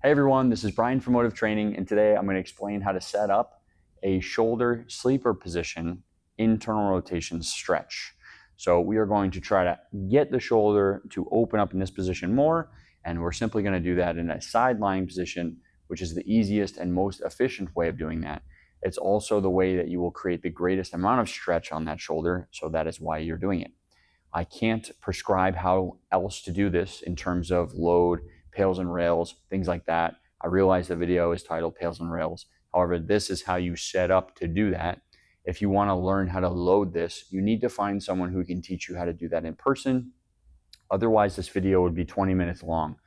Hey everyone, this is Brian from Motive Training, and today I'm going to explain how to set up a shoulder sleeper position internal rotation stretch. So we are going to try to get the shoulder to open up in this position more, and we're simply going to do that in a side lying position, which is the easiest and most efficient way of doing that. It's also the way that you will create the greatest amount of stretch on that shoulder, so that is why you're doing it. I can't prescribe how else to do this in terms of load, pails and rails, things like that. I realize the video is titled Pails and Rails. However, this is how you set up to do that. If you want to learn how to load this, you need to find someone who can teach you how to do that in person. Otherwise, this video would be 20 minutes long.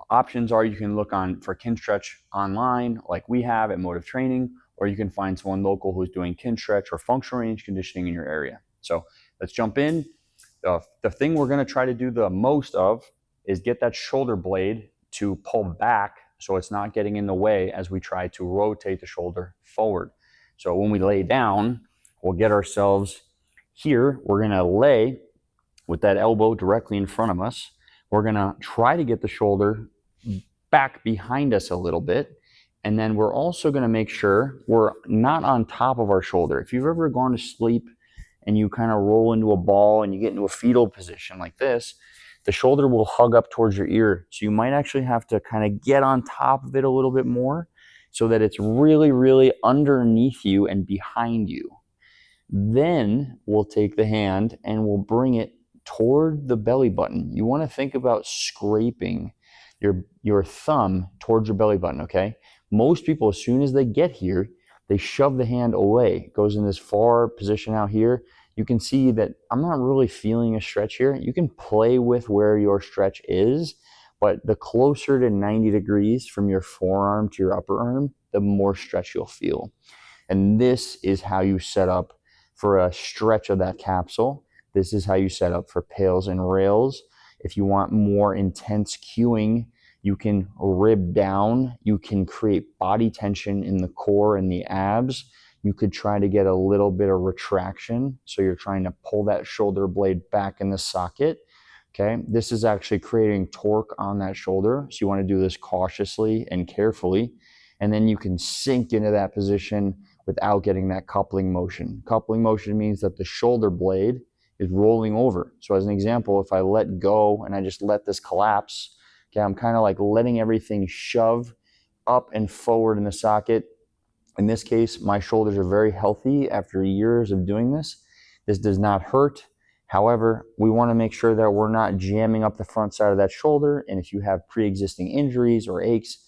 Options are you can look for KINSTRETCH online like we have at Motive Training, or you can find someone local who's doing KINSTRETCH or functional range conditioning in your area. So let's jump in. The thing we're going to try to do the most of is get that shoulder blade to pull back so it's not getting in the way as we try to rotate the shoulder forward. So when we lay down, we'll get ourselves here. We're going to lay with that elbow directly in front of us. We're going to try to get the shoulder back behind us a little bit. And then we're also going to make sure we're not on top of our shoulder. If you've ever gone to sleep and you kind of roll into a ball and you get into a fetal position like this, the shoulder will hug up towards your ear. So you might actually have to kind of get on top of it a little bit more so that it's really, really underneath you and behind you. Then we'll take the hand and we'll bring it toward the belly button. You want to think about scraping your thumb towards your belly button, okay? Most people, as soon as they get here, they shove the hand away. It goes in this far position out here. You can see that I'm not really feeling a stretch here. You can play with where your stretch is, but the closer to 90 degrees from your forearm to your upper arm, the more stretch you'll feel. And this is how you set up for a stretch of that capsule. This is how you set up for pails and rails. If you want more intense cueing, you can rib down. You can create body tension in the core and the abs. You could try to get a little bit of retraction. So you're trying to pull that shoulder blade back in the socket. Okay, this is actually creating torque on that shoulder. So you want to do this cautiously and carefully. And then you can sink into that position without getting that coupling motion. Coupling motion means that the shoulder blade is rolling over. So as an example, if I let go and I just let this collapse, okay, I'm kind of like letting everything shove up and forward in the socket. In this case, my shoulders are very healthy after years of doing this. This does not hurt. However, we want to make sure that we're not jamming up the front side of that shoulder. And if you have pre-existing injuries or aches,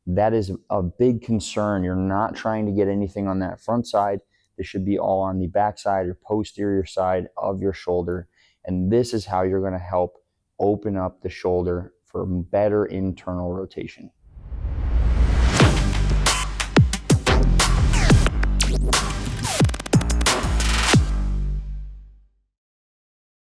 that is a big concern. You're not trying to get anything on that front side. This should be all on the back side or posterior side of your shoulder. And this is how you're going to help open up the shoulder for better internal rotation.